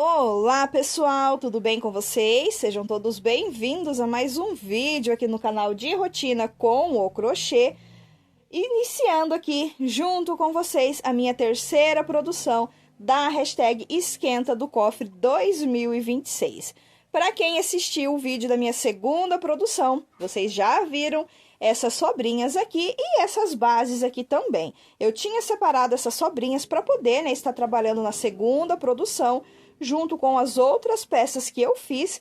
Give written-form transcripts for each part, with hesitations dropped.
Olá pessoal, tudo bem com vocês? Sejam todos bem-vindos a mais um vídeo aqui no canal de rotina com o crochê. Iniciando aqui junto com vocês a minha terceira produção da hashtag Esquenta do Cofre 2026. Para quem assistiu o vídeo da minha segunda produção, vocês já viram essas sobrinhas aqui e essas bases aqui também. Eu tinha separado essas sobrinhas para poder, estar trabalhando na segunda produção, junto com as outras peças que eu fiz,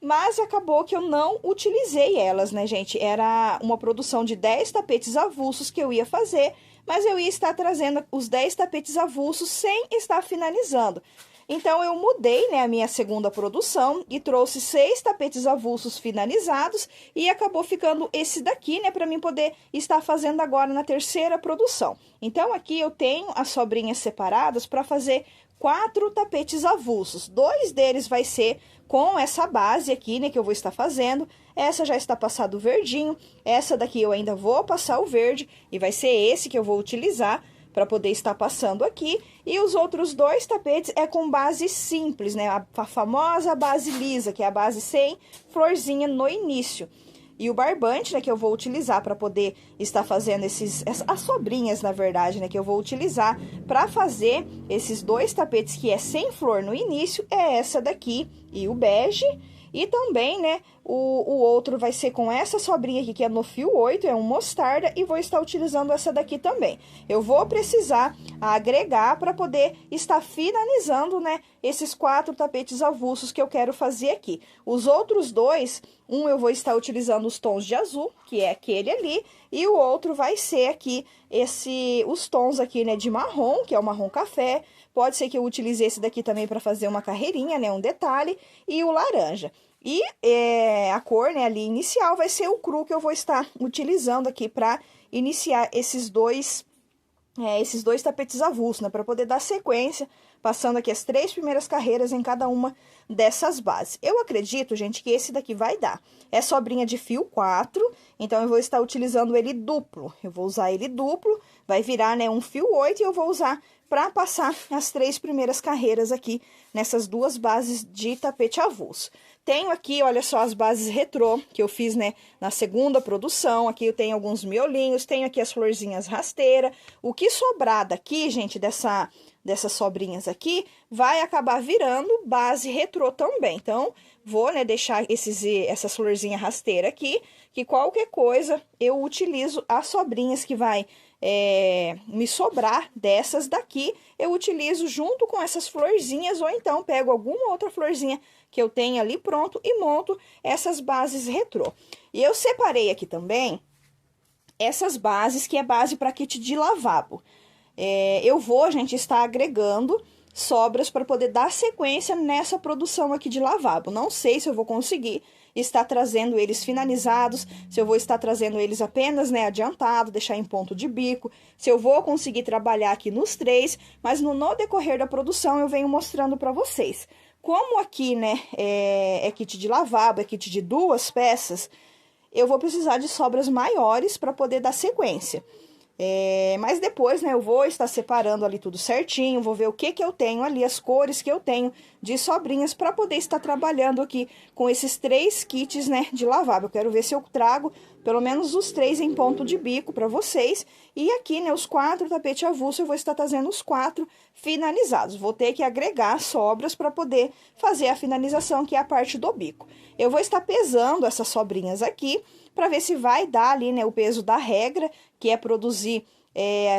mas acabou que eu não utilizei elas, né, gente? Era uma produção de 10 tapetes avulsos que eu ia fazer, mas eu ia estar trazendo os 10 tapetes avulsos sem estar finalizando. Então, eu mudei, né, a minha segunda produção e trouxe 6 tapetes avulsos finalizados e acabou ficando esse daqui, né, para mim poder estar fazendo agora na terceira produção. Então, aqui eu tenho as sobrinhas separadas para fazer 4 tapetes avulsos. 2 deles vai ser com essa base aqui, né, que eu vou estar fazendo. Essa já está passado o verdinho, essa daqui eu ainda vou passar o verde e vai ser esse que eu vou utilizar para poder estar passando aqui. E os outros 2 tapetes é com base simples, né, a famosa base lisa, que é a base sem florzinha no início. E o barbante, né, que eu vou utilizar para poder estar fazendo as sobrinhas, na verdade, né, que eu vou utilizar para fazer esses 2 tapetes que é sem flor no início, é essa daqui e o bege. E também, né, o outro vai ser com essa sobrinha aqui, que é no fio 8, é um mostarda, e vou estar utilizando essa daqui também. Eu vou precisar agregar para poder estar finalizando, né, esses 4 tapetes avulsos que eu quero fazer aqui. Os outros 2, um eu vou estar utilizando os tons de azul, que é aquele ali, e o outro vai ser aqui, os tons aqui, né, de marrom, que é o marrom café. Pode ser que eu utilize esse daqui também para fazer uma carreirinha, né, um detalhe, e o laranja. E a cor, né, ali inicial vai ser o cru que eu vou estar utilizando aqui para iniciar esses dois tapetes avulsos, né, para poder dar sequência, passando aqui as 3 primeiras carreiras em cada uma dessas bases. Eu acredito, gente, que esse daqui vai dar. É sobrinha de fio 4, então eu vou estar utilizando ele duplo. Eu vou usar ele duplo, vai virar, né, um fio 8 e eu vou usar para passar as 3 primeiras carreiras aqui nessas 2 bases de tapete avulso. Tenho aqui, olha só, as bases retrô que eu fiz, né, na segunda produção. Aqui eu tenho alguns miolinhos, tenho aqui as florzinhas rasteiras. O que sobrar daqui, gente, dessas sobrinhas aqui, vai acabar virando base retrô também. Então, vou, né, deixar essas florzinhas rasteiras aqui, que qualquer coisa eu utilizo as sobrinhas que vai me sobrar dessas daqui, eu utilizo junto com essas florzinhas, ou então pego alguma outra florzinha que eu tenho ali pronto e monto essas bases retrô. E eu separei aqui também essas bases, que é base para kit de lavabo. Eu vou, gente, estar agregando sobras para poder dar sequência nessa produção aqui de lavabo. Não sei se eu vou conseguir estar trazendo eles finalizados, se eu vou estar trazendo eles apenas, né, adiantado, deixar em ponto de bico, se eu vou conseguir trabalhar aqui nos 3, mas no decorrer da produção eu venho mostrando para vocês. Como aqui, né, é kit de lavabo, é kit de 2 peças, eu vou precisar de sobras maiores para poder dar sequência. Mas depois, né, eu vou estar separando ali tudo certinho, vou ver o que eu tenho ali, as cores que eu tenho de sobrinhas para poder estar trabalhando aqui com esses 3 kits, né, de lavabo. Eu quero ver se eu trago pelo menos os 3 em ponto de bico para vocês. E aqui, né, os 4 tapetes avulsos, eu vou estar trazendo os 4 finalizados. Vou ter que agregar sobras para poder fazer a finalização, que é a parte do bico. Eu vou estar pesando essas sobrinhas aqui para ver se vai dar ali, né, o peso da regra, que é produzir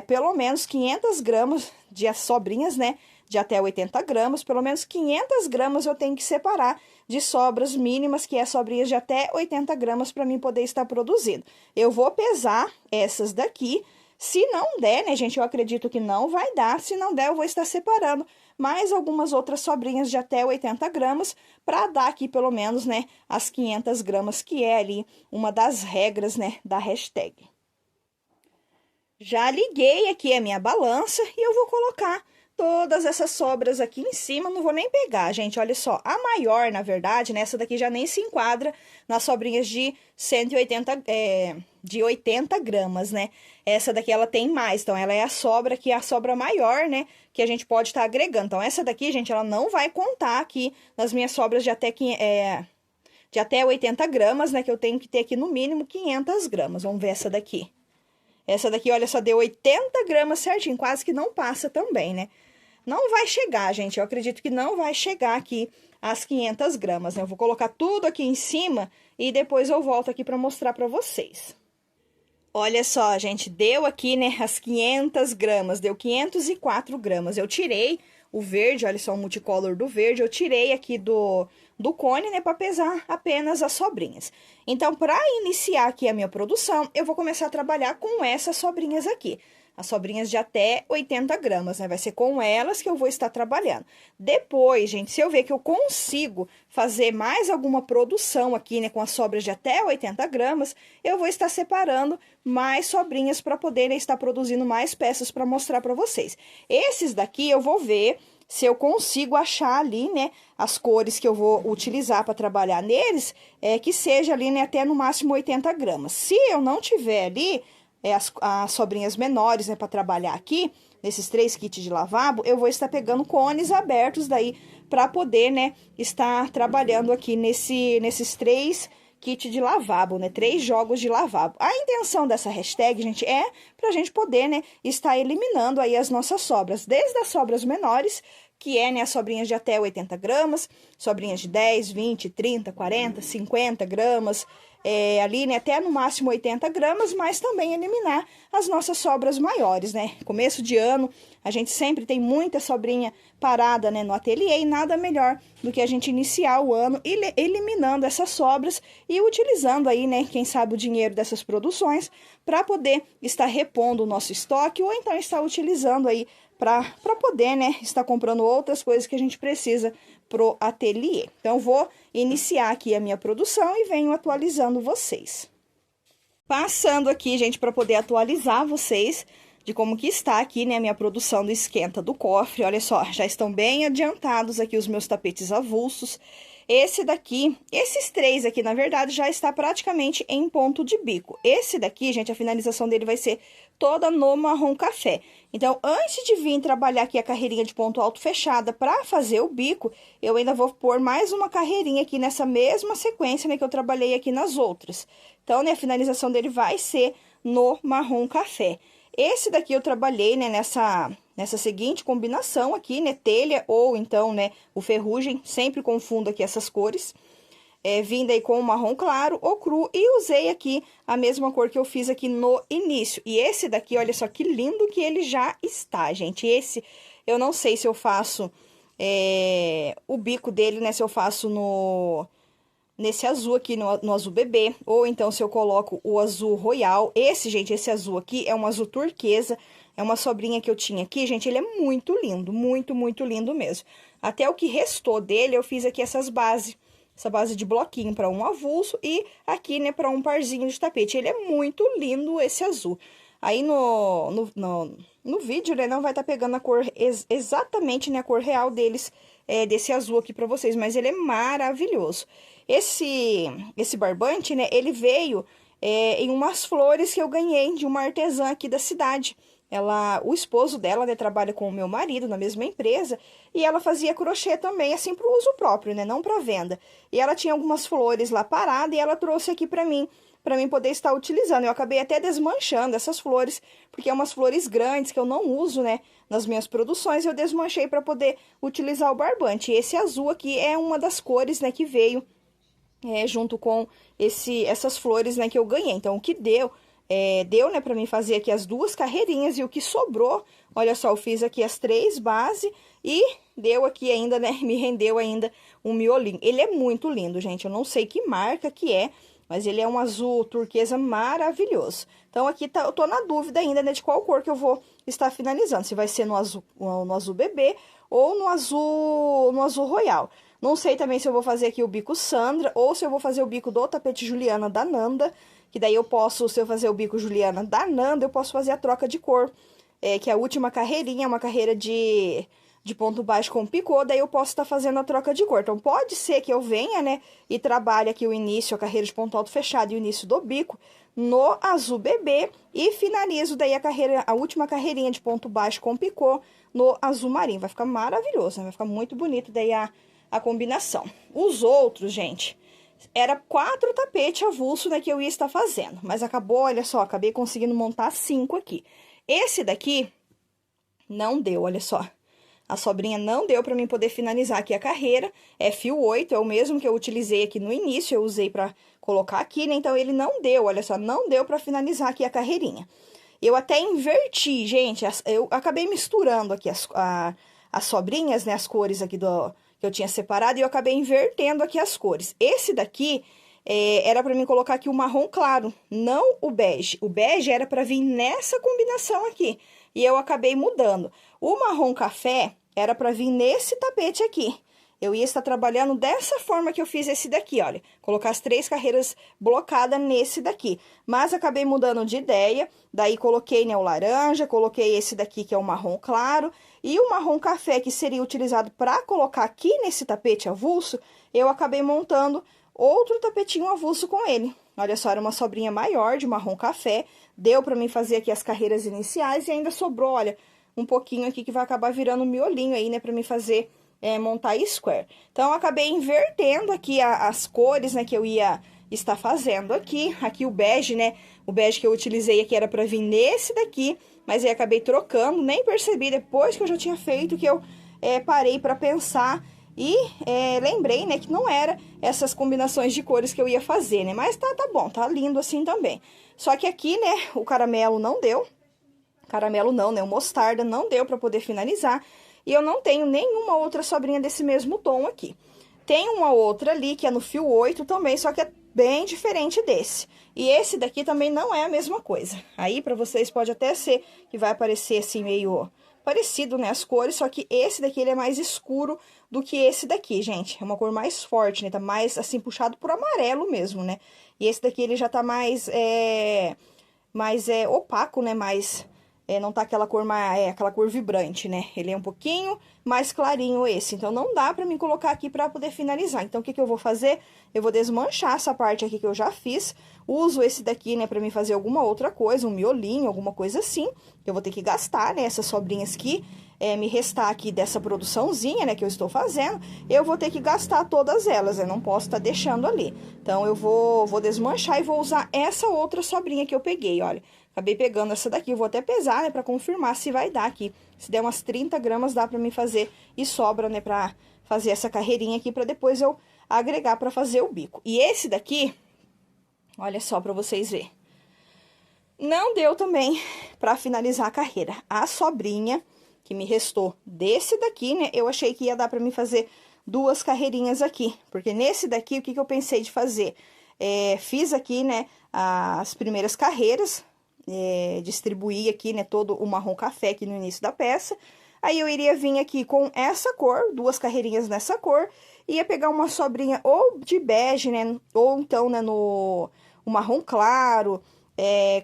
pelo menos 500 gramas de sobrinhas, né, de até 80 gramas, pelo menos 500 gramas eu tenho que separar de sobras mínimas, que é sobrinhas de até 80 gramas, para mim poder estar produzindo. Eu vou pesar essas daqui. Se não der, né, gente, eu acredito que não vai dar. Se não der, eu vou estar separando mais algumas outras sobrinhas de até 80 gramas, para dar aqui pelo menos, né, as 500 gramas, que é ali uma das regras, né, da hashtag. Já liguei aqui a minha balança e eu vou colocar todas essas sobras aqui em cima, não vou nem pegar, gente, olha só. A maior, na verdade, né, essa daqui já nem se enquadra nas sobrinhas de 80 gramas, né? Essa daqui, ela tem mais, então ela é a sobra que é a sobra maior, né, que a gente pode estar agregando. Então, essa daqui, gente, ela não vai contar aqui nas minhas sobras de até 80 gramas, né, que eu tenho que ter aqui no mínimo 500 gramas. Vamos ver essa daqui. Essa daqui, olha só, deu 80 gramas certinho, quase que não passa também, né? Não vai chegar, gente, eu acredito que não vai chegar aqui às 500 gramas, né? Eu vou colocar tudo aqui em cima e depois eu volto aqui para mostrar para vocês. Olha só, gente, deu aqui, né, as 500 gramas, deu 504 gramas. Eu tirei o verde, olha só o multicolor do verde, eu tirei aqui do cone, né, para pesar apenas as sobrinhas. Então, para iniciar aqui a minha produção, eu vou começar a trabalhar com essas sobrinhas aqui. As sobrinhas de até 80 gramas, né? Vai ser com elas que eu vou estar trabalhando. Depois, gente, se eu ver que eu consigo fazer mais alguma produção aqui, né? Com as sobras de até 80 gramas, eu vou estar separando mais sobrinhas para poder, né, estar produzindo mais peças para mostrar para vocês. Esses daqui eu vou ver se eu consigo achar ali, né, as cores que eu vou utilizar para trabalhar neles, que seja ali, né, até no máximo 80 gramas. Se eu não tiver ali as sobrinhas menores, né, para trabalhar aqui, nesses 3 kits de lavabo, eu vou estar pegando cones abertos daí, para poder, né, estar trabalhando aqui nesses 3 kits de lavabo, né, 3 jogos de lavabo. A intenção dessa hashtag, gente, é pra gente poder, né, estar eliminando aí as nossas sobras, desde as sobras menores, que né, as sobrinhas de até 80 gramas, sobrinhas de 10, 20, 30, 40, 50 gramas, ali, né, até no máximo 80 gramas, mas também eliminar as nossas sobras maiores, né? Começo de ano, a gente sempre tem muita sobrinha parada, né, no ateliê, e nada melhor do que a gente iniciar o ano eliminando essas sobras e utilizando aí, né, quem sabe o dinheiro dessas produções para poder estar repondo o nosso estoque, ou então estar utilizando aí para poder, né, estar comprando outras coisas que a gente precisa pro ateliê. Então, vou iniciar aqui a minha produção e venho atualizando vocês. Passando aqui, gente, para poder atualizar vocês de como que está aqui, né, a minha produção do esquenta do cofre. Olha só, já estão bem adiantados aqui os meus tapetes avulsos. Esse daqui, esses 3 aqui, na verdade, já está praticamente em ponto de bico. Esse daqui, gente, a finalização dele vai ser toda no marrom café. Então, antes de vir trabalhar aqui a carreirinha de ponto alto fechada para fazer o bico, eu ainda vou pôr mais uma carreirinha aqui nessa mesma sequência, né, que eu trabalhei aqui nas outras. Então, né, a finalização dele vai ser no marrom café. Esse daqui eu trabalhei, né, nessa seguinte combinação aqui, né, telha ou então, né, o ferrugem, sempre confundo aqui essas cores. Vindo aí com o marrom claro ou cru, e usei aqui a mesma cor que eu fiz aqui no início. E esse daqui, olha só que lindo que ele já está, gente. Esse, eu não sei se eu faço o bico dele, né, se eu faço nesse azul aqui, no azul bebê, ou então se eu coloco o azul royal. Esse, gente, esse azul aqui é um azul turquesa, é uma sobrinha que eu tinha aqui, gente, ele é muito lindo, muito, muito lindo mesmo. Até o que restou dele, eu fiz aqui essa base de bloquinho para um avulso e aqui, né, para um parzinho de tapete. Ele é muito lindo, esse azul. Aí no vídeo, né, não vai estar pegando a cor exatamente, né, a cor real deles, desse azul aqui para vocês, mas ele é maravilhoso. Esse barbante, né, ele veio em umas flores que eu ganhei de uma artesã aqui da cidade. O esposo dela, né, trabalha com o meu marido na mesma empresa, e ela fazia crochê também, assim, para o uso próprio, né, não para venda. E ela tinha algumas flores lá paradas e ela trouxe aqui para mim poder estar utilizando. Eu acabei até desmanchando essas flores, porque é umas flores grandes que eu não uso, né, nas minhas produções, eu desmanchei para poder utilizar o barbante. E esse azul aqui é uma das cores, né, que veio junto com essas flores, né, que eu ganhei. Então, o que deu, né, pra mim fazer aqui as 2 carreirinhas, e o que sobrou, olha só, eu fiz aqui as 3 bases e deu aqui ainda, né, me rendeu ainda um miolinho. Ele é muito lindo, gente, eu não sei que marca que é, mas ele é um azul turquesa maravilhoso. Então, aqui eu tô na dúvida ainda, né, de qual cor que eu vou estar finalizando, se vai ser no azul bebê ou no azul royal. Não sei também se eu vou fazer aqui o bico Sandra ou se eu vou fazer o bico do tapete Juliana da Nanda, que daí eu posso, se eu fazer o bico Juliana da Nanda, eu posso fazer a troca de cor que é a última carreirinha, uma carreira de ponto baixo com picô, daí eu posso estar fazendo a troca de cor. Então, pode ser que eu venha, né, e trabalhe aqui o início, a carreira de ponto alto fechado e o início do bico no azul bebê e finalizo daí a última carreirinha de ponto baixo com picô no azul marinho. Vai ficar maravilhoso, né? Vai ficar muito bonito daí a combinação. Os outros, gente, era 4 tapetes avulso, né, que eu ia estar fazendo, mas acabou, olha só, acabei conseguindo montar 5 aqui. Esse daqui não deu, olha só. A sobrinha não deu para mim poder finalizar aqui a carreira, é fio 8, é o mesmo que eu utilizei aqui no início, eu usei para colocar aqui, né? Então, ele não deu, olha só, não deu para finalizar aqui a carreirinha. Eu até inverti, gente, eu acabei misturando aqui as sobrinhas, né, as cores aqui que eu tinha separado, e eu acabei invertendo aqui as cores. Esse daqui era para mim colocar aqui o marrom claro, não o bege. O bege era para vir nessa combinação aqui, e eu acabei mudando. O marrom café era para vir nesse tapete aqui. Eu ia estar trabalhando dessa forma que eu fiz esse daqui, olha. Colocar as 3 carreiras blocadas nesse daqui. Mas acabei mudando de ideia, daí coloquei, né, o laranja, coloquei esse daqui que é o marrom claro. E o marrom café, que seria utilizado para colocar aqui nesse tapete avulso, eu acabei montando outro tapetinho avulso com ele. Olha só, era uma sobrinha maior de marrom café, deu para mim fazer aqui as carreiras iniciais e ainda sobrou, olha, um pouquinho aqui que vai acabar virando miolinho aí, né, para mim fazer, montar square. Então, eu acabei invertendo aqui as cores, né, que eu ia estar fazendo aqui. Aqui o bege, né, o bege que eu utilizei aqui era para vir nesse daqui, mas aí acabei trocando, nem percebi depois que eu já tinha feito que eu parei para pensar e lembrei, né, que não era essas combinações de cores que eu ia fazer, né, mas tá bom, tá lindo assim também. Só que aqui, né, o caramelo não deu. Caramelo não, né? O mostarda não deu para poder finalizar. E eu não tenho nenhuma outra sobrinha desse mesmo tom aqui. Tem uma outra ali, que é no fio 8 também, só que é bem diferente desse. E esse daqui também não é a mesma coisa. Aí, para vocês, pode até ser que vai aparecer assim, meio parecido, né, as cores, só que esse daqui, ele é mais escuro do que esse daqui, gente. É uma cor mais forte, né? Tá mais, assim, puxado pro amarelo mesmo, né? E esse daqui, ele já tá mais opaco, né? Não tá aquela cor vibrante, né? Ele é um pouquinho mais clarinho esse. Então, não dá pra mim colocar aqui pra poder finalizar. Então, o que que eu vou fazer? Eu vou desmanchar essa parte aqui que eu já fiz. Uso esse daqui, né, pra mim fazer alguma outra coisa, um miolinho, alguma coisa assim. Eu vou ter que gastar, né, essas sobrinhas que me restar aqui dessa produçãozinha, né, que eu estou fazendo. Eu vou ter que gastar todas elas, eu não posso estar deixando ali. Então, eu vou desmanchar e vou usar essa outra sobrinha que eu peguei, olha. Acabei pegando essa daqui, vou até pesar, né, pra confirmar se vai dar aqui. Se der umas 30 gramas, dá pra mim fazer e sobra, né, pra fazer essa carreirinha aqui, pra depois eu agregar pra fazer o bico. E esse daqui, olha só pra vocês verem. Não deu também pra finalizar a carreira. A sobrinha que me restou desse daqui, né, eu achei que ia dar pra mim fazer 2 carreirinhas aqui. Porque nesse daqui, o que que eu pensei de fazer? Fiz aqui, né, as primeiras carreiras, distribuí aqui, né, todo o marrom café aqui no início da peça. Aí, eu iria vir aqui com essa cor, 2 carreirinhas nessa cor, ia pegar uma sobrinha ou de bege, né, ou então, né, o marrom claro,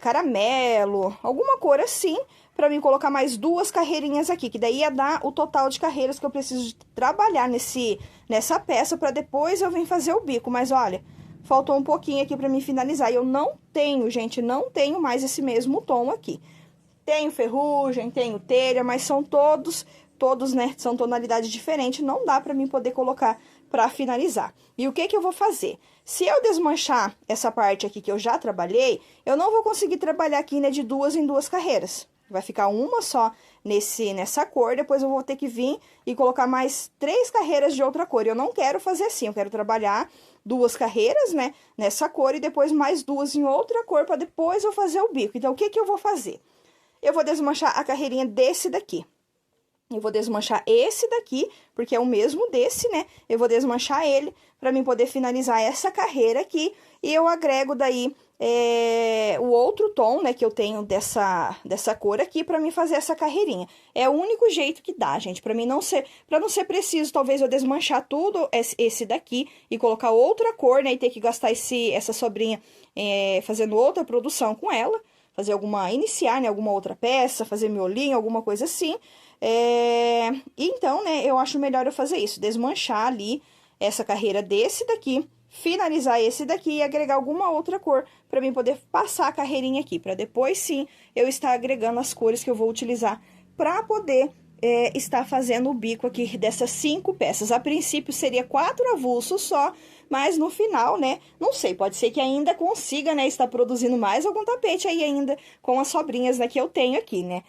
caramelo, alguma cor assim, pra mim colocar mais 2 carreirinhas aqui, que daí ia dar o total de carreiras que eu preciso trabalhar nessa peça, pra depois eu vir fazer o bico. Mas, olha, faltou um pouquinho aqui pra mim finalizar. E eu não tenho, gente, não tenho mais esse mesmo tom aqui. Tenho ferrugem, tenho telha, mas são todos, né, são tonalidades diferentes. Não dá pra mim poder colocar pra finalizar. E o que que eu vou fazer? Se eu desmanchar essa parte aqui que eu já trabalhei, eu não vou conseguir trabalhar aqui, né, de 2 em 2 carreiras. Vai ficar uma só nessa cor, depois eu vou ter que vir e colocar mais 3 carreiras de outra cor. Eu não quero fazer assim, eu quero trabalhar 2 carreiras, né, nessa cor e depois mais 2 em outra cor, para depois eu fazer o bico. Então, o que que eu vou fazer? Eu vou desmanchar a carreirinha desse daqui. Eu vou desmanchar esse daqui, porque é o mesmo desse, né? Eu vou desmanchar ele para mim poder finalizar essa carreira aqui. E eu agrego daí o outro tom, né, que eu tenho dessa cor aqui para mim fazer essa carreirinha. É o único jeito que dá, gente, para não ser preciso, talvez eu desmanchar tudo esse daqui e colocar outra cor, né, e ter que gastar essa sobrinha fazendo outra produção com ela. fazer iniciar, né, alguma outra peça, fazer miolinho, alguma coisa assim. Então, né, eu acho melhor eu fazer isso, desmanchar ali essa carreira desse daqui, finalizar esse daqui e agregar alguma outra cor para mim poder passar a carreirinha aqui, para depois sim eu estar agregando as cores que eu vou utilizar para poder estar fazendo o bico aqui dessas 5 peças. A princípio seria 4 avulsos só, mas no final, né, não sei, pode ser que ainda consiga, né, estar produzindo mais algum tapete aí ainda com as sobrinhas, né, que eu tenho aqui, né,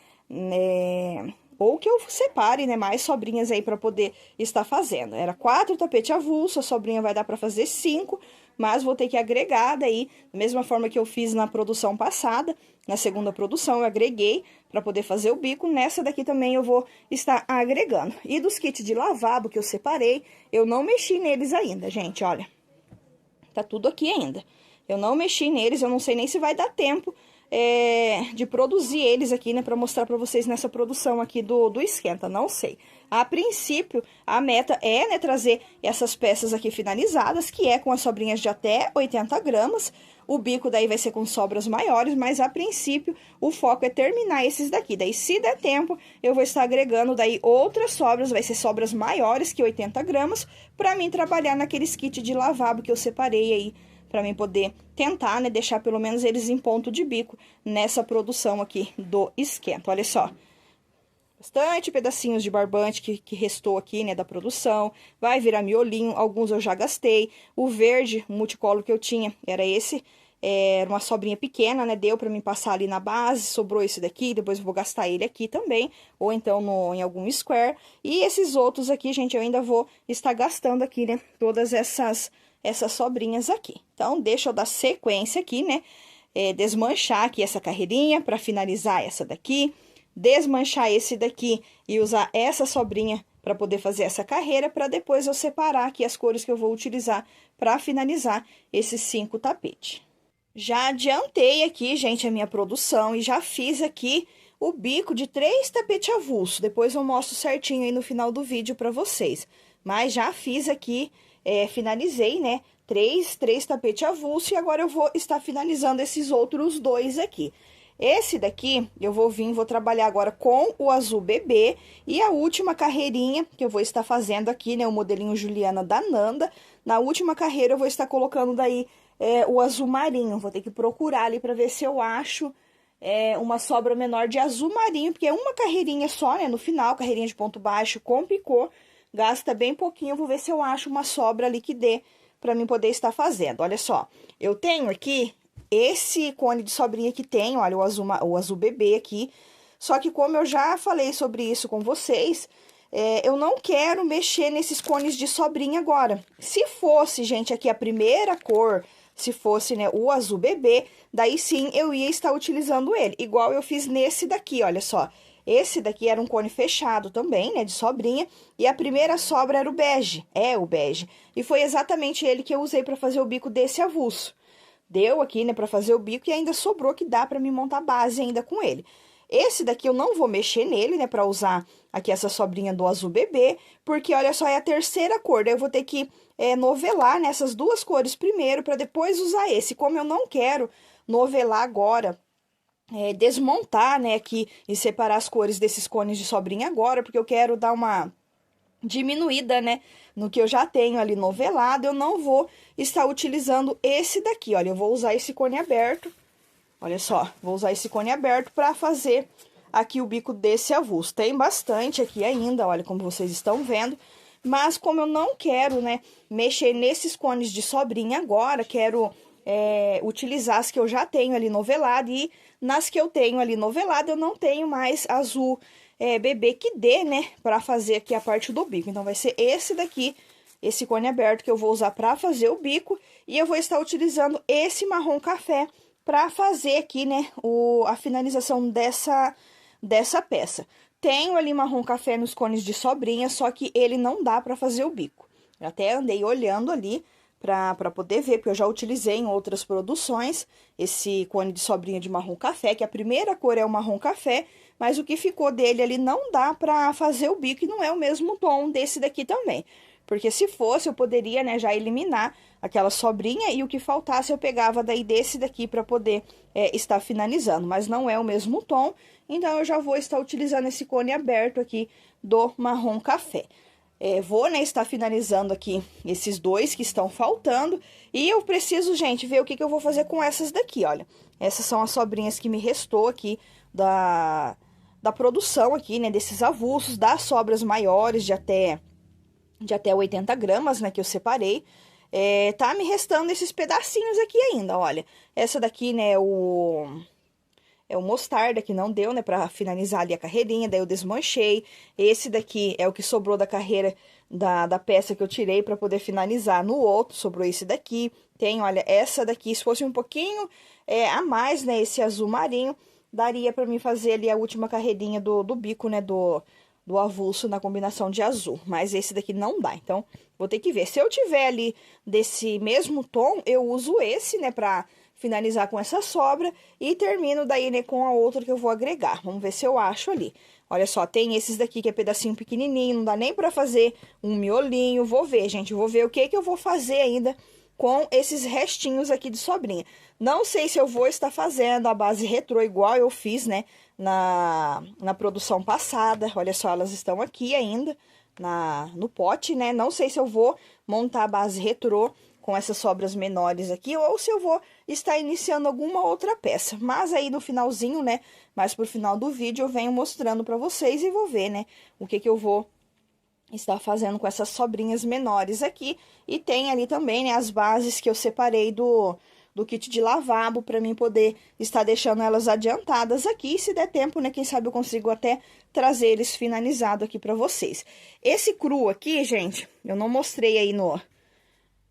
ou que eu separe, né, mais sobrinhas aí para poder estar fazendo. Era 4 tapetes avulsos, a sobrinha vai dar para fazer 5, mas vou ter que agregar daí, da mesma forma que eu fiz na produção passada, na segunda produção eu agreguei para poder fazer o bico, nessa daqui também eu vou estar agregando. E dos kits de lavabo que eu separei, eu não mexi neles ainda, gente, olha. Tá tudo aqui ainda. Eu não mexi neles, eu não sei nem se vai dar tempo de produzir eles aqui, né, pra mostrar pra vocês nessa produção aqui do Esquenta, não sei. A princípio, a meta é, né, trazer essas peças aqui finalizadas, que é com as sobrinhas de até 80 gramas. O bico daí vai ser com sobras maiores, mas a princípio o foco é terminar esses daqui. Daí, se der tempo, eu vou estar agregando daí outras sobras, vai ser sobras maiores que 80 gramas, pra mim trabalhar naqueles kits de lavabo que eu separei aí, pra mim poder tentar, né, deixar pelo menos eles em ponto de bico nessa produção aqui do Esquenta. Olha só. Bastante pedacinhos de barbante que restou aqui, né, da produção. Vai virar miolinho, alguns eu já gastei. O verde, o multicolor que eu tinha, era esse. Era uma sobrinha pequena, né, deu pra mim passar ali na base, sobrou esse daqui, depois eu vou gastar ele aqui também. Ou então em algum square. E esses outros aqui, gente, eu ainda vou estar gastando aqui, né, todas essas sobrinhas aqui. Então, deixa eu dar sequência aqui, né, desmanchar aqui essa carreirinha pra finalizar essa daqui. Desmanchar esse daqui e usar essa sobrinha para poder fazer essa carreira, para depois eu separar aqui as cores que eu vou utilizar para finalizar esses 5 tapetes. Já adiantei aqui, gente, a minha produção e já fiz aqui o bico de 3 tapetes avulsos. Depois eu mostro certinho aí no final do vídeo para vocês. Mas já fiz aqui, finalizei, né, 3 tapetes avulsos e agora eu vou estar finalizando esses outros 2 aqui. Esse daqui, eu vou trabalhar agora com o azul bebê e a última carreirinha que eu vou estar fazendo aqui, né, o modelinho Juliana da Nanda. Na última carreira eu vou estar colocando daí o azul marinho, vou ter que procurar ali pra ver se eu acho uma sobra menor de azul marinho, porque é uma carreirinha só, né, no final, carreirinha de ponto baixo com picô, gasta bem pouquinho, eu vou ver se eu acho uma sobra ali que dê pra mim poder estar fazendo. Olha só, eu tenho aqui esse cone de sobrinha que tem, olha, o azul bebê aqui. Só que como eu já falei sobre isso com vocês, eu não quero mexer nesses cones de sobrinha agora. Se fosse, gente, aqui a primeira cor, se fosse, né, o azul bebê, daí sim eu ia estar utilizando ele. Igual eu fiz nesse daqui, olha só. Esse daqui era um cone fechado também, né, de sobrinha, e a primeira sobra era o bege, o bege. E foi exatamente ele que eu usei para fazer o bico desse avulso. Deu aqui, né, pra fazer o bico e ainda sobrou que dá pra me montar base ainda com ele. Esse daqui eu não vou mexer nele, né, pra usar aqui essa sobrinha do azul bebê, porque olha só, é a terceira cor, daí eu vou ter que novelar nessas 2 cores primeiro pra depois usar esse. Como eu não quero novelar agora, desmontar, né, aqui e separar as cores desses cones de sobrinha agora, porque eu quero dar uma diminuída, né, no que eu já tenho ali novelado, eu não vou estar utilizando esse daqui, olha, eu vou usar esse cone aberto, olha só, vou usar esse cone aberto para fazer aqui o bico desse avulso. Tem bastante aqui ainda, olha, como vocês estão vendo, mas como eu não quero, né, mexer nesses cones de sobrinha agora, quero utilizar as que eu já tenho ali novelado, e nas que eu tenho ali novelado, eu não tenho mais azul bebê que dê, né, pra fazer aqui a parte do bico. Então, vai ser esse daqui, esse cone aberto que eu vou usar pra fazer o bico, e eu vou estar utilizando esse marrom café pra fazer aqui, né, a finalização dessa peça. Tenho ali marrom café nos cones de sobrinha, só que ele não dá pra fazer o bico. Eu até andei olhando ali pra poder ver, porque eu já utilizei em outras produções esse cone de sobrinha de marrom café, que a primeira cor é o marrom café, mas o que ficou dele ali não dá pra fazer o bico e não é o mesmo tom desse daqui também. Porque se fosse, eu poderia, né, já eliminar aquela sobrinha e o que faltasse eu pegava daí desse daqui pra poder estar finalizando. Mas não é o mesmo tom, então eu já vou estar utilizando esse cone aberto aqui do marrom café. Vou, né, estar finalizando aqui esses dois que estão faltando. E eu preciso, gente, ver o que eu vou fazer com essas daqui, olha. Essas são as sobrinhas que me restou aqui da produção aqui, né, desses avulsos, das sobras maiores de até 80 gramas, né, que eu separei. Tá me restando esses pedacinhos aqui ainda, olha. Essa daqui, né, é o mostarda que não deu, né, pra finalizar ali a carreirinha, daí eu desmanchei. Esse daqui é o que sobrou da carreira da peça que eu tirei pra poder finalizar no outro, sobrou esse daqui. Tem, olha, essa daqui, se fosse um pouquinho a mais, né, esse azul marinho, daria pra mim fazer ali a última carreirinha do bico, né, do avulso na combinação de azul. Mas esse daqui não dá, então vou ter que ver. Se eu tiver ali desse mesmo tom, eu uso esse, né, pra finalizar com essa sobra e termino daí, né, com a outra que eu vou agregar. Vamos ver se eu acho ali. Olha só, tem esses daqui que é pedacinho pequenininho, não dá nem pra fazer um miolinho. Vou ver, gente, vou ver o que eu vou fazer ainda com esses restinhos aqui de sobrinha. Não sei se eu vou estar fazendo a base retrô igual eu fiz, né, na produção passada. Olha só, elas estão aqui ainda no pote, né? Não sei se eu vou montar a base retrô com essas sobras menores aqui, ou se eu vou estar iniciando alguma outra peça. Mas aí no finalzinho, né, mais pro final do vídeo, eu venho mostrando pra vocês e vou ver, né, o que eu vou estar fazendo com essas sobrinhas menores aqui. E tem ali também, né, as bases que eu separei do kit de lavabo, pra mim poder estar deixando elas adiantadas aqui. E se der tempo, né, quem sabe eu consigo até trazer eles finalizados aqui pra vocês. Esse cru aqui, gente, eu não mostrei aí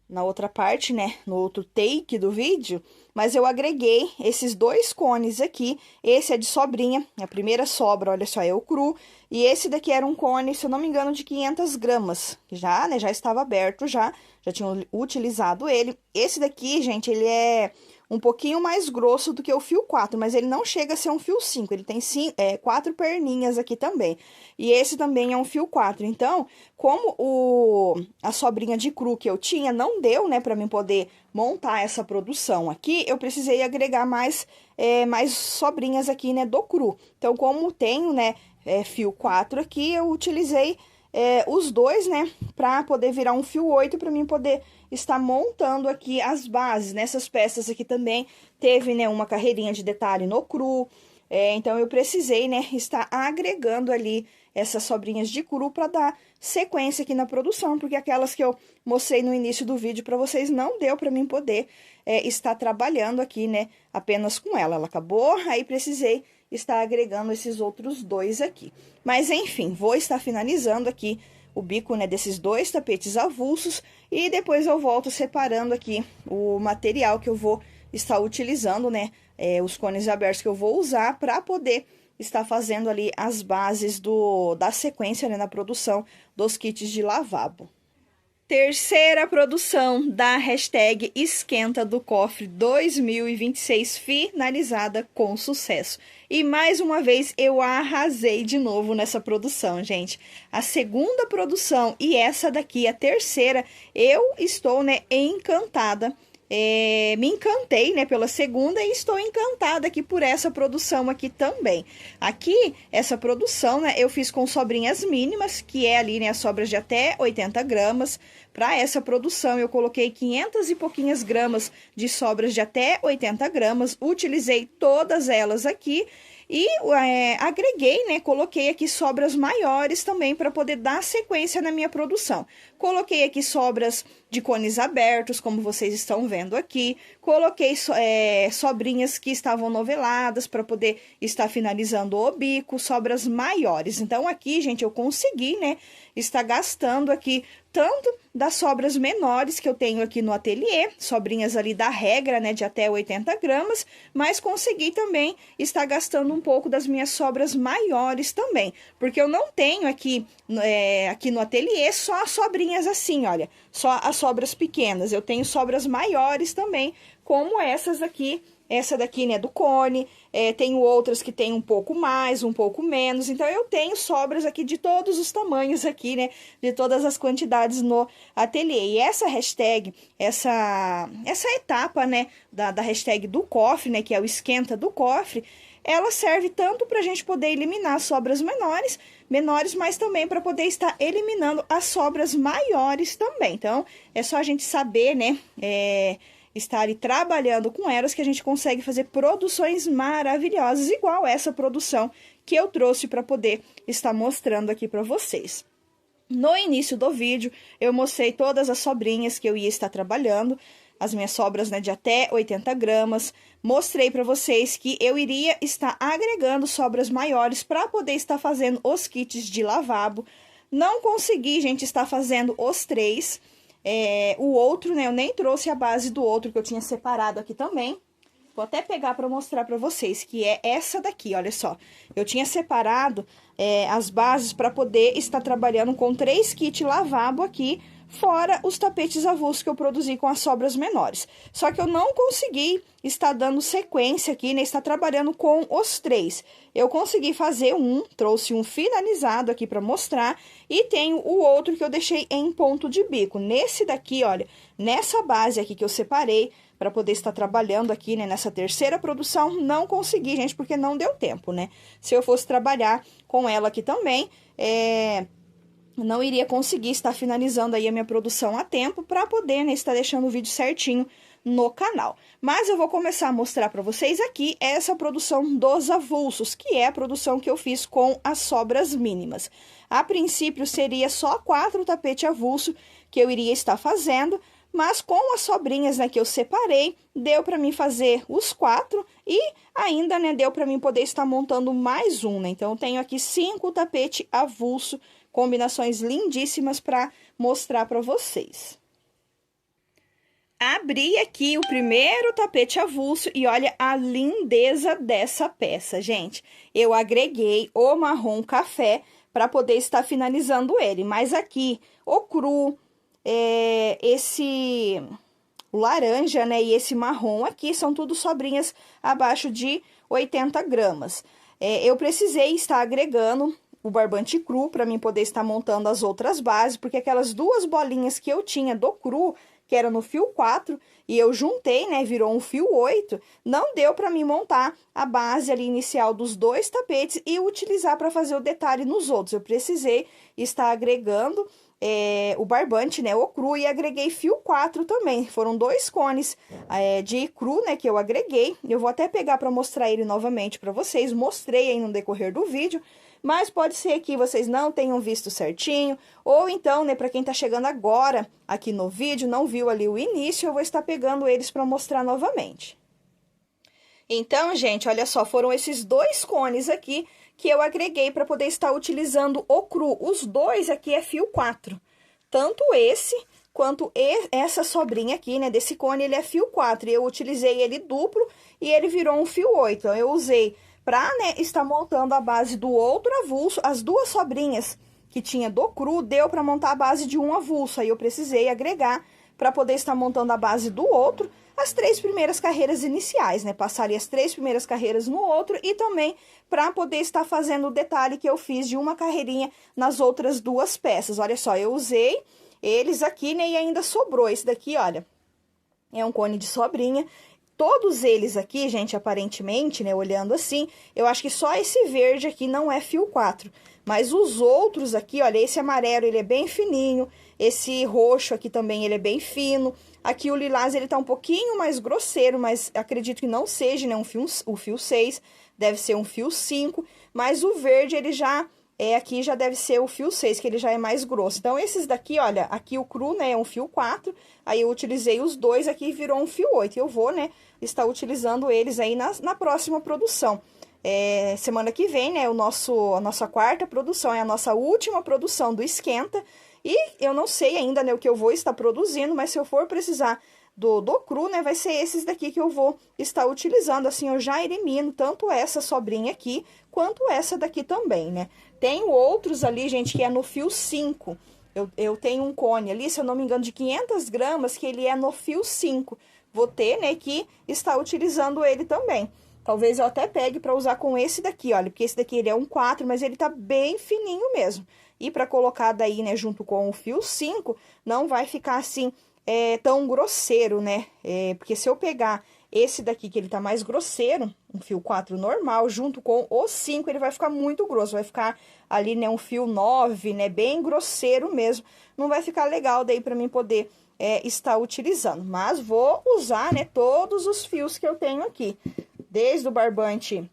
na outra parte, né, no outro take do vídeo, mas eu agreguei esses dois cones aqui. Esse é de sobrinha, a primeira sobra, olha só, é o cru, e esse daqui era um cone, se eu não me engano, de 500 gramas, já, né, já estava aberto já tinha utilizado ele. Esse daqui, gente, ele é um pouquinho mais grosso do que o fio 4, mas ele não chega a ser um fio 5, ele tem 4 perninhas aqui também. E esse também é um fio 4, então, como a sobrinha de cru que eu tinha não deu, né, pra mim poder montar essa produção aqui, eu precisei agregar mais sobrinhas aqui, né, do cru. Então, como tenho, né, fio 4 aqui, eu utilizei os dois, né, pra poder virar um fio 8, pra mim poder estar montando aqui as bases. Nessas peças aqui também teve, né, uma carreirinha de detalhe no cru, então eu precisei, né, estar agregando ali essas sobrinhas de cru pra dar sequência aqui na produção, porque aquelas que eu mostrei no início do vídeo pra vocês não deu pra mim poder estar trabalhando aqui, né, apenas com ela acabou, aí precisei estar agregando esses outros dois aqui. Mas, enfim, vou estar finalizando aqui o bico, né, desses dois tapetes avulsos e depois eu volto separando aqui o material que eu vou estar utilizando, né, os cones abertos que eu vou usar para poder estar fazendo ali as bases da sequência, né, na produção dos kits de lavabo. Terceira produção da hashtag Esquenta do Cofre 2026, finalizada com sucesso. E mais uma vez eu arrasei de novo nessa produção, gente. A segunda produção e essa daqui, a terceira, eu estou, né, encantada. Me encantei, né, pela segunda e estou encantada aqui por essa produção aqui também. Aqui, essa produção, né, eu fiz com sobrinhas mínimas, que é ali, né, as sobras de até 80 gramas. Para essa produção, eu coloquei 500 e pouquinhas gramas de sobras de até 80 gramas, utilizei todas elas aqui. E agreguei, né, coloquei aqui sobras maiores também para poder dar sequência na minha produção. Coloquei aqui sobras de cones abertos, como vocês estão vendo aqui. Coloquei sobrinhas que estavam noveladas para poder estar finalizando o bico, sobras maiores. Então, aqui, gente, eu consegui, né, estar gastando aqui tanto das sobras menores que eu tenho aqui no ateliê, sobrinhas ali da regra, né, de até 80 gramas, mas consegui também estar gastando um pouco das minhas sobras maiores também, porque eu não tenho aqui no ateliê só as sobrinhas assim, olha, só as sobras pequenas, eu tenho sobras maiores também, como essas aqui essa daqui, né, do cone, tenho outras que tem um pouco mais, um pouco menos, então eu tenho sobras aqui de todos os tamanhos aqui, né, de todas as quantidades no ateliê. E essa hashtag, essa etapa, né, da hashtag do cofre, né, que é o esquenta do cofre, ela serve tanto para a gente poder eliminar sobras menores, mas também para poder estar eliminando as sobras maiores também. Então, é só a gente saber, né, estar ali trabalhando com elas que a gente consegue fazer produções maravilhosas, igual essa produção que eu trouxe para poder estar mostrando aqui para vocês. No início do vídeo, eu mostrei todas as sobrinhas que eu ia estar trabalhando, as minhas sobras, né, de até 80 gramas. Mostrei para vocês que eu iria estar agregando sobras maiores para poder estar fazendo os kits de lavabo. Não consegui, gente, estar fazendo os 3. O outro, né, eu nem trouxe a base do outro que eu tinha separado aqui também. Vou até pegar para mostrar para vocês, que é essa daqui, olha só. Eu tinha separado as bases para poder estar trabalhando com 3 kits lavabo aqui, fora os tapetes avulsos que eu produzi com as sobras menores. Só que eu não consegui estar dando sequência aqui, né, estar trabalhando com os 3. Eu consegui fazer trouxe um finalizado aqui para mostrar, e tenho o outro que eu deixei em ponto de bico. Nesse daqui, olha, nessa base aqui que eu separei, para poder estar trabalhando aqui, né, nessa terceira produção, não consegui, gente, porque não deu tempo, né? Se eu fosse trabalhar com ela aqui também, não iria conseguir estar finalizando aí a minha produção a tempo para poder, né, estar deixando o vídeo certinho no canal. Mas eu vou começar a mostrar para vocês aqui essa produção dos avulsos, que é a produção que eu fiz com as sobras mínimas. A princípio, seria só 4 tapetes avulso que eu iria estar fazendo, mas com as sobrinhas, né, que eu separei, deu para mim fazer os 4 e ainda, né, deu para mim poder estar montando mais um, né? Então, eu tenho aqui 5 tapetes avulso, combinações lindíssimas para mostrar para vocês. Abri aqui o primeiro tapete avulso e olha a lindeza dessa peça, gente. Eu agreguei o marrom café para poder estar finalizando ele, mas aqui o cru, esse laranja, né, e esse marrom aqui são tudo sobrinhas abaixo de 80 gramas. Eu precisei estar agregando o barbante cru para mim poder estar montando as outras bases, porque aquelas 2 bolinhas que eu tinha do cru, que era no fio 4, e eu juntei, né, virou um fio 8, não deu para mim montar a base ali inicial dos 2 tapetes e utilizar para fazer o detalhe nos outros. Eu precisei estar agregando o barbante, né, o cru, e agreguei fio 4 também. Foram 2 cones de cru, né, que eu agreguei. Eu vou até pegar para mostrar ele novamente para vocês. Mostrei aí no decorrer do vídeo, mas pode ser que vocês não tenham visto certinho, ou então, né, para quem tá chegando agora aqui no vídeo, não viu ali o início, eu vou estar pegando eles para mostrar novamente. Então, gente, olha só, foram esses 2 cones aqui que eu agreguei para poder estar utilizando o cru. Os 2 aqui é fio 4. Tanto esse quanto essa sobrinha aqui, né, desse cone, ele é fio 4. E eu utilizei ele duplo e ele virou um fio 8. Então, eu usei para, né, estar montando a base do outro avulso. As 2 sobrinhas que tinha do cru, deu para montar a base de um avulso. Aí eu precisei agregar para poder estar montando a base do outro, as 3 primeiras carreiras iniciais, né? Passaria as 3 primeiras carreiras no outro e também para poder estar fazendo o detalhe que eu fiz de uma carreirinha nas outras 2 peças. Olha só, eu usei eles aqui, né? E ainda sobrou esse daqui, olha, é um cone de sobrinha. Todos eles aqui, gente, aparentemente, né, olhando assim, eu acho que só esse verde aqui não é fio 4. Mas os outros aqui, olha, esse amarelo, ele é bem fininho. Esse roxo aqui também, ele é bem fino. Aqui o lilás, ele tá um pouquinho mais grosseiro, mas acredito que não seja, né, o fio 6. Deve ser um fio 5. Mas o verde, ele já aqui já deve ser o fio 6, que ele já é mais grosso. Então, esses daqui, olha, aqui o cru, né, é um fio 4. Aí eu utilizei os 2 aqui e virou um fio 8. E eu vou, né, estar utilizando eles aí na próxima produção. Semana que vem, né, a nossa quarta produção, é a nossa última produção do esquenta. E eu não sei ainda, né, o que eu vou estar produzindo, mas se eu for precisar do cru, né, vai ser esses daqui que eu vou estar utilizando. Assim, eu já elimino tanto essa sobrinha aqui, quanto essa daqui também, né. Tenho outros ali, gente, que é no fio 5. Eu tenho um cone ali, se eu não me engano, de 500 gramas, que ele é no fio 5. vou ter, né, que estar utilizando ele também. Talvez eu até pegue para usar com esse daqui, olha, porque esse daqui ele é um 4, mas ele tá bem fininho mesmo. E para colocar daí, né, junto com o fio 5, não vai ficar assim, tão grosseiro, né? Porque se eu pegar esse daqui, que ele tá mais grosseiro, um fio 4 normal, junto com o 5, ele vai ficar muito grosso. Vai ficar ali, né, um fio 9, né, bem grosseiro mesmo. Não vai ficar legal daí para mim poder estar utilizando. Mas vou usar, né, todos os fios que eu tenho aqui. Desde o barbante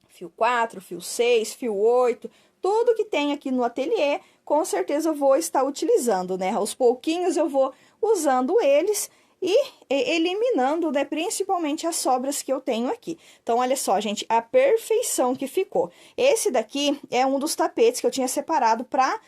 fio 4, fio 6, fio 8, tudo que tem aqui no ateliê, com certeza eu vou estar utilizando, né? Aos pouquinhos eu vou usando eles e eliminando, né, principalmente as sobras que eu tenho aqui. Então, olha só, gente, a perfeição que ficou. Esse daqui é um dos tapetes que eu tinha separado para...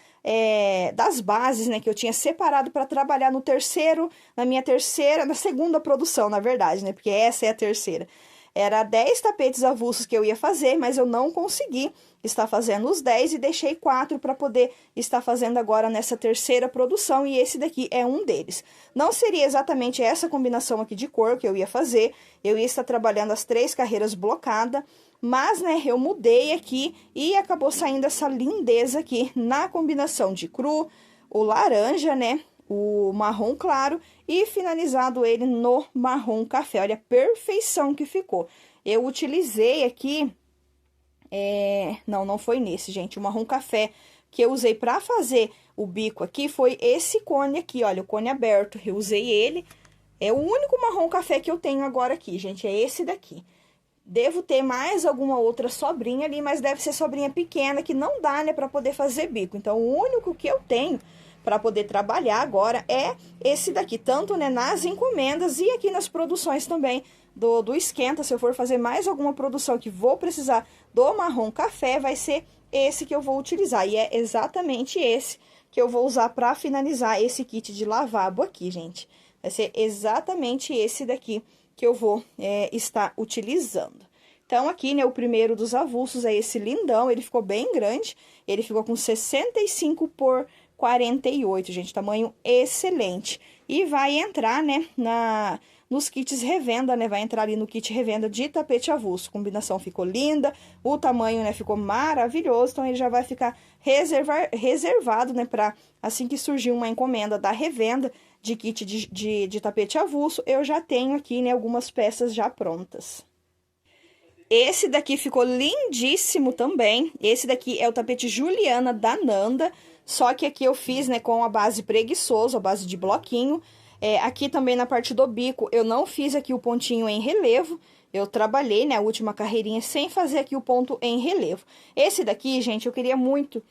das bases, né, que eu tinha separado para trabalhar na segunda produção, na verdade, né? Porque essa é a terceira. Era 10 tapetes avulsos que eu ia fazer, mas eu não consegui estar fazendo os 10 e deixei 4 para poder estar fazendo agora nessa terceira produção, e esse daqui é um deles. Não seria exatamente essa combinação aqui de cor que eu ia fazer, eu ia estar trabalhando as 3 carreiras blocadas, mas, né, eu mudei aqui e acabou saindo essa lindeza aqui na combinação de cru, o laranja, né, o marrom claro e finalizado ele no marrom café. Olha a perfeição que ficou. Eu utilizei aqui, não foi nesse, gente, o marrom café que eu usei para fazer o bico aqui foi esse cone aqui, olha, o cone aberto. Eu usei ele, é o único marrom café que eu tenho agora aqui, gente, é esse daqui. Devo ter mais alguma outra sobrinha ali, mas deve ser sobrinha pequena, que não dá, né, para poder fazer bico. Então, o único que eu tenho para poder trabalhar agora é esse daqui, tanto, né, nas encomendas e aqui nas produções também do esquenta. Se eu for fazer mais alguma produção que vou precisar do marrom café, vai ser esse que eu vou utilizar. E é exatamente esse que eu vou usar para finalizar esse kit de lavabo aqui, gente. Vai ser exatamente esse daqui que eu vou estar utilizando. Então, aqui, né, o primeiro dos avulsos é esse lindão, ele ficou bem grande, ele ficou com 65 por 48, gente, tamanho excelente. E vai entrar, né, nos kits revenda, né, vai entrar ali no kit revenda de tapete avulso. A combinação ficou linda, o tamanho, né, ficou maravilhoso, então ele já vai ficar reservado, né, para assim que surgir uma encomenda da revenda de kit de tapete avulso, eu já tenho aqui, né, algumas peças já prontas. Esse daqui ficou lindíssimo também. Esse daqui é o tapete Juliana da Nanda, só que aqui eu fiz, né, com a base preguiçoso, a base de bloquinho. Aqui também na parte do bico, eu não fiz aqui o pontinho em relevo. Eu trabalhei, né, a última carreirinha sem fazer aqui o ponto em relevo. Esse daqui, gente, eu queria muito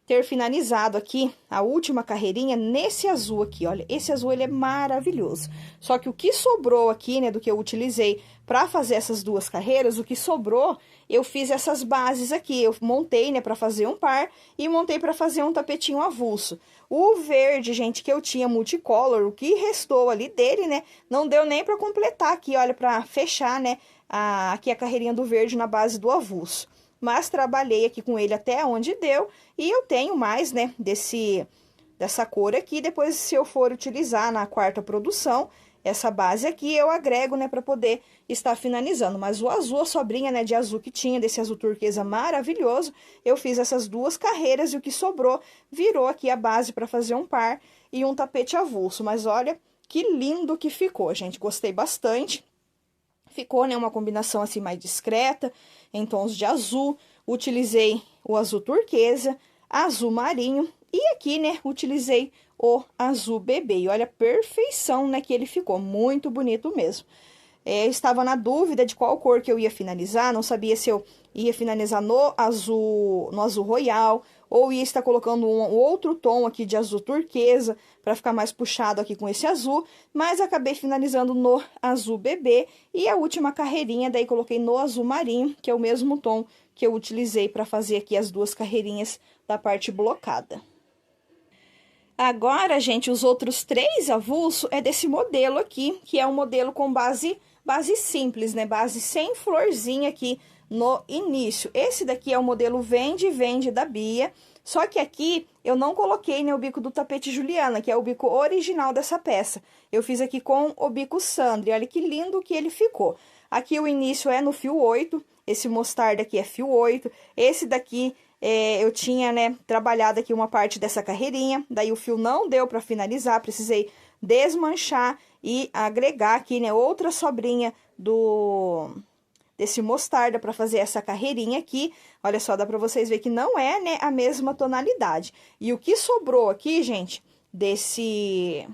ter finalizado aqui a última carreirinha nesse azul aqui, olha. Esse azul, ele é maravilhoso. Só que o que sobrou aqui, né, do que eu utilizei para fazer essas duas carreiras, o que sobrou, eu fiz essas bases aqui. Eu montei, né, para fazer um par e montei para fazer um tapetinho avulso. O verde, gente, que eu tinha multicolor, o que restou ali dele, né, não deu nem para completar aqui, olha, para fechar, né, aqui a carreirinha do verde na base do avulso. Mas trabalhei aqui com ele até onde deu, e eu tenho mais, né, dessa cor aqui. Depois, se eu for utilizar na quarta produção, essa base aqui, eu agrego, né, para poder estar finalizando. Mas o azul, a sobrinha, né, de azul que tinha, desse azul turquesa maravilhoso, eu fiz essas duas carreiras e o que sobrou virou aqui a base para fazer um par e um tapete avulso. Mas olha que lindo que ficou, gente, gostei bastante. Ficou, né, uma combinação assim mais discreta, em tons de azul. Utilizei o azul turquesa, azul marinho e aqui, né, utilizei o azul bebê. E olha a perfeição, né, que ele ficou, muito bonito mesmo. Estava na dúvida de qual cor que eu ia finalizar, não sabia se eu ia finalizar no azul royal ou ia estar colocando um outro tom aqui de azul turquesa para ficar mais puxado aqui com esse azul, mas acabei finalizando no azul bebê e a última carreirinha daí coloquei no azul marinho, que é o mesmo tom que eu utilizei para fazer aqui as duas carreirinhas da parte blocada. Agora, gente, os outros 3 avulsos é desse modelo aqui, que é um modelo com base simples, né? Base sem florzinha aqui no início. Esse daqui é o modelo Vende da Bia. Só que aqui eu não coloquei, né, o bico do tapete Juliana, que é o bico original dessa peça. Eu fiz aqui com o bico Sandra, olha que lindo que ele ficou. Aqui o início é no fio 8, esse mostarda aqui é fio 8, esse daqui eu tinha, né, trabalhado aqui uma parte dessa carreirinha, daí o fio não deu para finalizar, precisei desmanchar e agregar aqui, né, outra sobrinha desse mostarda para fazer essa carreirinha aqui. Olha só, dá para vocês verem que não é, né, a mesma tonalidade. E o que sobrou aqui, gente, desse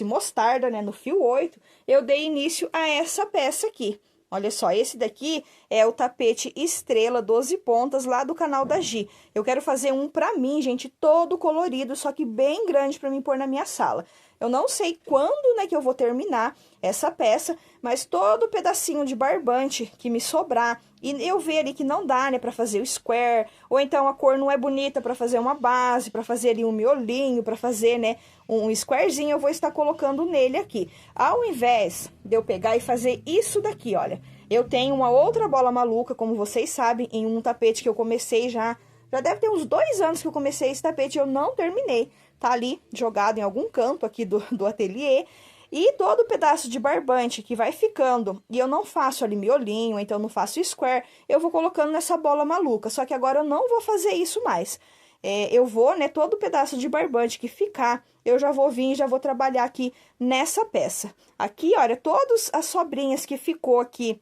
mostarda, né, no fio 8, eu dei início a essa peça aqui. Olha só, esse daqui é o tapete Estrela 12 pontas lá do canal da Gi. Eu quero fazer um pra mim, gente, todo colorido, só que bem grande pra mim pôr na minha sala. Eu não sei quando, né, que eu vou terminar essa peça, mas todo pedacinho de barbante que me sobrar, e eu ver ali que não dá, né, pra fazer o square, ou então a cor não é bonita pra fazer uma base, pra fazer ali um miolinho, pra fazer, né, um squarezinho, eu vou estar colocando nele aqui. Ao invés de eu pegar e fazer isso daqui, olha, eu tenho uma outra bola maluca, como vocês sabem, em um tapete que eu comecei já deve ter uns 2 anos que eu comecei esse tapete, eu não terminei. Tá ali jogado em algum canto aqui do ateliê. E todo pedaço de barbante que vai ficando, e eu não faço ali miolinho, então não faço square, eu vou colocando nessa bola maluca. Só que agora eu não vou fazer isso mais. Eu vou, né, todo pedaço de barbante que ficar, eu já vou vir e já vou trabalhar aqui nessa peça. Aqui, olha, todas as sobrinhas que ficou aqui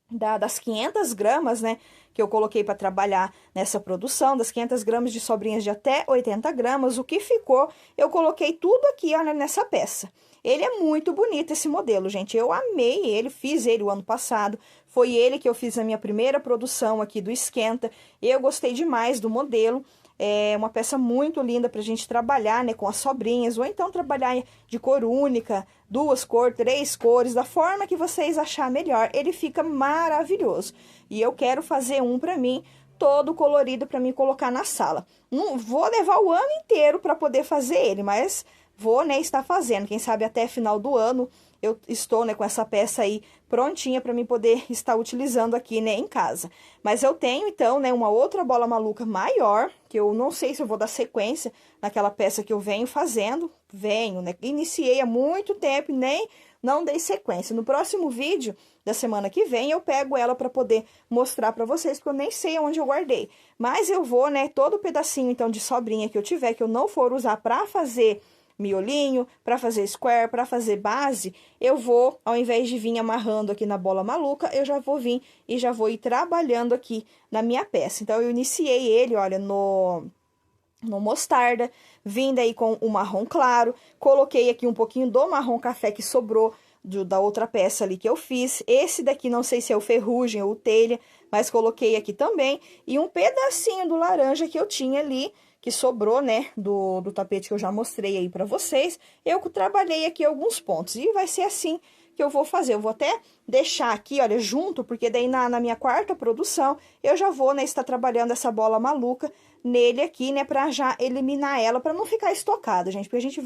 das 500 gramas, né, que eu coloquei para trabalhar nessa produção, das 500 gramas de sobrinhas de até 80 gramas, o que ficou, eu coloquei tudo aqui, olha, nessa peça. Ele é muito bonito, esse modelo, gente, eu amei ele, fiz ele o ano passado, foi ele que eu fiz a minha primeira produção aqui do Esquenta, eu gostei demais do modelo. É uma peça muito linda pra gente trabalhar, né, com as sobrinhas, ou então trabalhar de cor única, 2 cores, 3 cores, da forma que vocês achar melhor. Ele fica maravilhoso. E eu quero fazer um pra mim, todo colorido pra mim colocar na sala. Não vou levar o ano inteiro pra poder fazer ele, mas vou, né, estar fazendo. Quem sabe até final do ano eu estou, né, com essa peça aí prontinha para mim poder estar utilizando aqui, né, em casa. Mas eu tenho, então, né, uma outra bola maluca maior, que eu não sei se eu vou dar sequência naquela peça que eu venho fazendo. Venho, né, iniciei há muito tempo e nem não dei sequência. No próximo vídeo da semana que vem, eu pego ela para poder mostrar para vocês, porque eu nem sei onde eu guardei. Mas eu vou, né, todo pedacinho, então, de sobrinha que eu tiver, que eu não for usar para fazer miolinho, para fazer square, para fazer base, eu vou, ao invés de vir amarrando aqui na bola maluca, eu já vou vir e já vou ir trabalhando aqui na minha peça. Então, eu iniciei ele, olha, no mostarda, vim daí com o marrom claro, coloquei aqui um pouquinho do marrom café que sobrou da outra peça ali que eu fiz. Esse daqui, não sei se é o ferrugem ou o telha, mas coloquei aqui também. E um pedacinho do laranja que eu tinha ali, que sobrou, né, do tapete que eu já mostrei aí pra vocês, eu trabalhei aqui alguns pontos. E vai ser assim que eu vou fazer. Eu vou até deixar aqui, olha, junto, porque daí na minha quarta produção, eu já vou, né, estar trabalhando essa bola maluca nele aqui, né, pra já eliminar ela, pra não ficar estocada, gente, porque a gente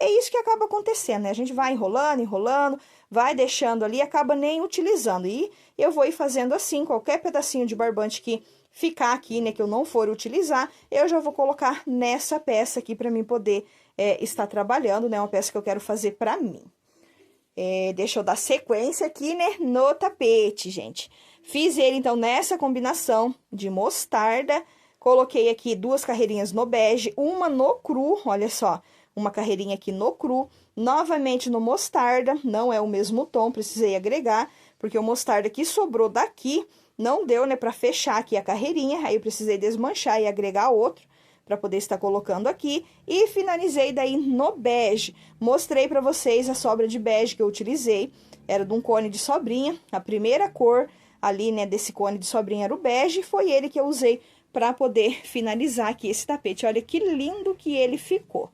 é isso que acaba acontecendo, né, a gente vai enrolando, vai deixando ali, acaba nem utilizando, e eu vou ir fazendo assim, qualquer pedacinho de barbante que ficar aqui, né, que eu não for utilizar, eu já vou colocar nessa peça aqui pra mim poder estar trabalhando, né, uma peça que eu quero fazer pra mim. Deixa eu dar sequência aqui, né, no tapete, gente. Fiz ele, então, nessa combinação de mostarda, coloquei aqui 2 carreirinhas no bege, uma no cru, olha só, uma carreirinha aqui no cru, novamente no mostarda, não é o mesmo tom, precisei agregar, porque o mostarda que sobrou daqui não deu, né, pra fechar aqui a carreirinha, aí eu precisei desmanchar e agregar outro, para poder estar colocando aqui, e finalizei daí no bege. Mostrei para vocês a sobra de bege que eu utilizei, era de um cone de sobrinha, a primeira cor ali, né, desse cone de sobrinha era o bege, e foi ele que eu usei para poder finalizar aqui esse tapete. Olha que lindo que ele ficou.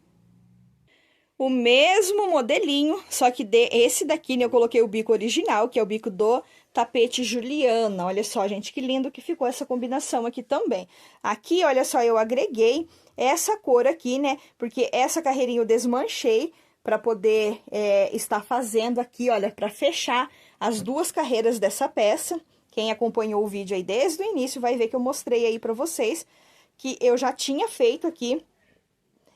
O mesmo modelinho, só que esse daqui, né, eu coloquei o bico original, que é o bico do tapete Juliana. Olha só, gente, que lindo que ficou essa combinação aqui também. Aqui, olha só, eu agreguei essa cor aqui, né, porque essa carreirinha eu desmanchei para poder estar fazendo aqui, olha, para fechar as 2 carreiras dessa peça. Quem acompanhou o vídeo aí desde o início vai ver que eu mostrei aí para vocês que eu já tinha feito aqui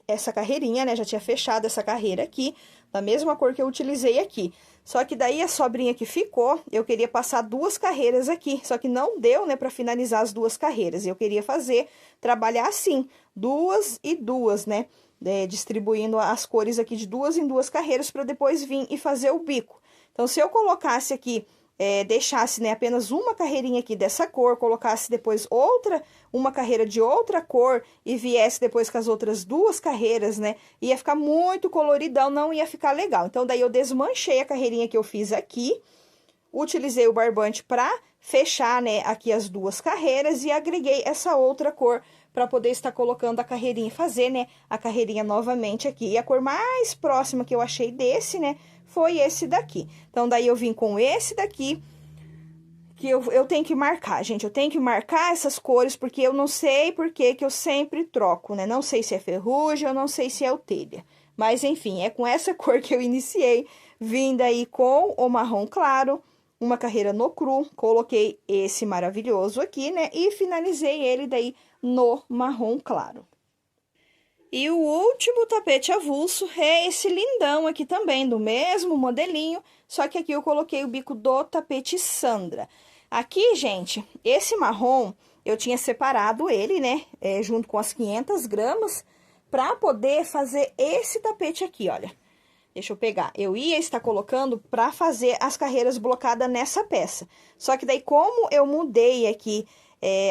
essa carreirinha, né? Já tinha fechado essa carreira aqui, da mesma cor que eu utilizei aqui. Só que daí a sobrinha que ficou, eu queria passar 2 carreiras aqui, só que não deu, né, para finalizar as 2 carreiras. Eu queria trabalhar assim, 2 e 2, né? Distribuindo as cores aqui de 2 em 2 carreiras para depois vir e fazer o bico. Então, se eu colocasse aqui, deixasse, né, apenas uma carreirinha aqui dessa cor, colocasse depois uma carreira de outra cor e viesse depois com as outras 2 carreiras, né, ia ficar muito coloridão, não ia ficar legal. Então, daí eu desmanchei a carreirinha que eu fiz aqui, utilizei o barbante para fechar, né, aqui as 2 carreiras e agreguei essa outra cor para poder estar colocando a carreirinha, fazer, né, a carreirinha novamente aqui. E a cor mais próxima que eu achei desse, né, foi esse daqui. Então, daí eu vim com esse daqui, que eu tenho que marcar, gente. Eu tenho que marcar essas cores, porque eu não sei por que eu sempre troco, né? Não sei se é ferrugem, eu não sei se é o telha. Mas, enfim, é com essa cor que eu iniciei. Vim daí com o marrom claro, uma carreira no cru. Coloquei esse maravilhoso aqui, né? E finalizei ele daí no marrom claro. E o último tapete avulso é esse lindão aqui também, do mesmo modelinho, só que aqui eu coloquei o bico do tapete Sandra. Aqui, gente, esse marrom, eu tinha separado ele, né, junto com as 500 gramas, pra poder fazer esse tapete aqui, olha. Deixa eu pegar. Eu ia estar colocando pra fazer as carreiras blocadas nessa peça. Só que daí, como eu mudei aqui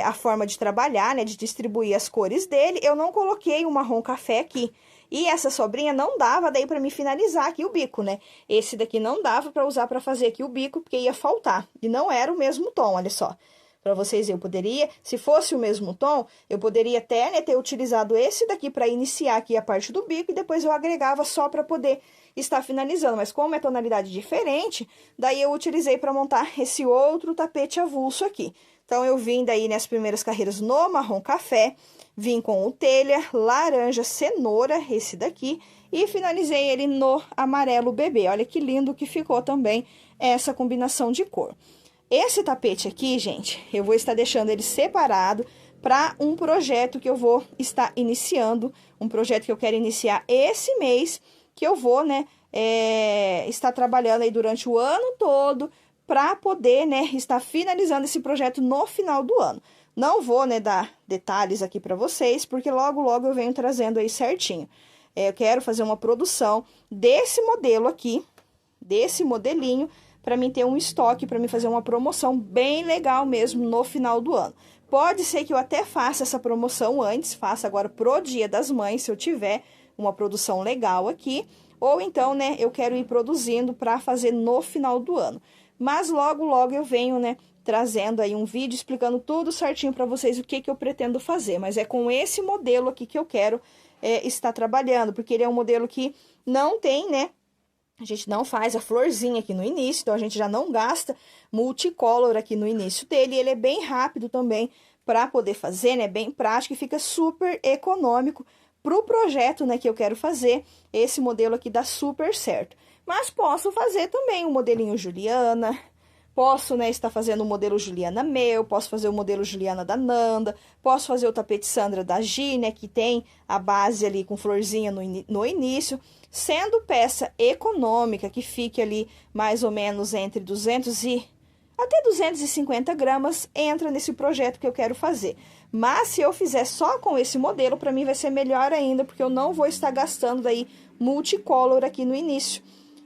a forma de trabalhar, né, de distribuir as cores dele, eu não coloquei o marrom café aqui. E essa sobrinha não dava daí para me finalizar aqui o bico, né? Esse daqui não dava para usar para fazer aqui o bico, porque ia faltar. E não era o mesmo tom, olha só. Para vocês, eu poderia, se fosse o mesmo tom, eu poderia até, né, ter utilizado esse daqui para iniciar aqui a parte do bico e depois eu agregava só para poder estar finalizando. Mas como é tonalidade diferente, daí eu utilizei para montar esse outro tapete avulso aqui. Então, eu vim daí nas primeiras carreiras no marrom café, vim com o telha, laranja, cenoura, esse daqui, e finalizei ele no amarelo bebê. Olha que lindo que ficou também essa combinação de cor. Esse tapete aqui, gente, eu vou estar deixando ele separado para um projeto que eu vou estar iniciando, um projeto que eu quero iniciar esse mês, que eu vou, né, estar trabalhando aí durante o ano todo, para poder, né, estar finalizando esse projeto no final do ano. Não vou, né, dar detalhes aqui para vocês, porque logo, logo eu venho trazendo aí certinho. Eu quero fazer uma produção desse modelo aqui, desse modelinho, para mim ter um estoque, para mim fazer uma promoção bem legal mesmo no final do ano. Pode ser que eu até faça essa promoção antes, faça agora pro Dia das Mães, se eu tiver uma produção legal aqui, ou então, né, eu quero ir produzindo para fazer no final do ano. Mas logo, logo eu venho, né, trazendo aí um vídeo explicando tudo certinho para vocês o que eu pretendo fazer. Mas é com esse modelo aqui que eu quero estar trabalhando, porque ele é um modelo que não tem, né, a gente não faz a florzinha aqui no início, então a gente já não gasta multicolor aqui no início dele. Ele é bem rápido também para poder fazer, né, bem prático e fica super econômico para o projeto, né, que eu quero fazer. Esse modelo aqui dá super certo. Mas posso fazer também o modelinho Juliana, posso, né, estar fazendo o modelo Juliana meu, posso fazer o modelo Juliana da Nanda, posso fazer o tapete Sandra da Gi, né, que tem a base ali com florzinha no início, sendo peça econômica, que fique ali mais ou menos entre 200 e até 250 gramas, entra nesse projeto que eu quero fazer. Mas se eu fizer só com esse modelo, para mim vai ser melhor ainda, porque eu não vou estar gastando daí multicolor aqui no início.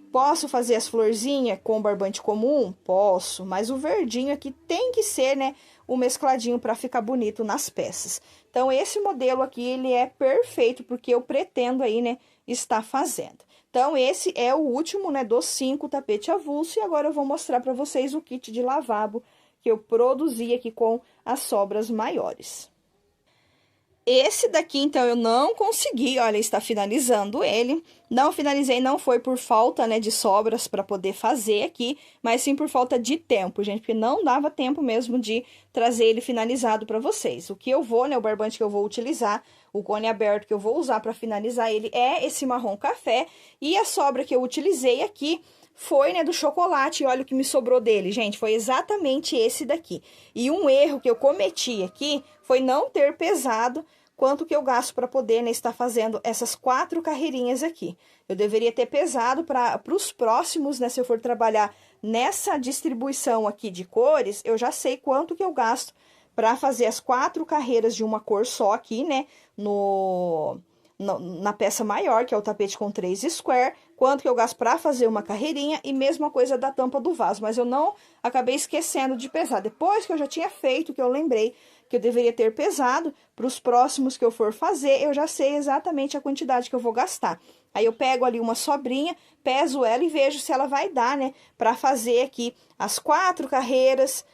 Posso fazer as florzinhas com barbante comum? Posso, mas o verdinho aqui tem que ser, né, o mescladinho para ficar bonito nas peças. Então, esse modelo aqui, ele é perfeito, porque eu pretendo aí, né, estar fazendo. Então, esse é o último, né, dos 5 tapete avulso, e agora eu vou mostrar para vocês o kit de lavabo que eu produzi aqui com as sobras maiores. Esse daqui, então, eu não consegui, olha, estar finalizando ele. Não finalizei, não foi por falta, né, de sobras para poder fazer aqui, mas sim por falta de tempo, gente, porque não dava tempo mesmo de trazer ele finalizado para vocês. O que eu vou, né, o barbante que eu vou utilizar, O cone aberto que eu vou usar para finalizar ele é esse marrom café. E a sobra que eu utilizei aqui foi, né, do chocolate. E olha o que me sobrou dele, gente. Foi exatamente esse daqui. E um erro que eu cometi aqui foi não ter pesado quanto que eu gasto para poder, né, estar fazendo essas 4 carreirinhas aqui. Eu deveria ter pesado para os próximos, né, se eu for trabalhar nessa distribuição aqui de cores, eu já sei quanto que eu gasto para fazer as 4 carreiras de uma cor só aqui, né, na peça maior, que é o tapete com 3 square, quanto que eu gasto para fazer uma carreirinha e mesma coisa da tampa do vaso, mas eu não acabei esquecendo de pesar. Depois que eu já tinha feito, que eu lembrei que eu deveria ter pesado, para os próximos que eu for fazer, eu já sei exatamente a quantidade que eu vou gastar. Aí eu pego ali uma sobrinha, peso ela e vejo se ela vai dar, né, para fazer aqui as 4 carreiras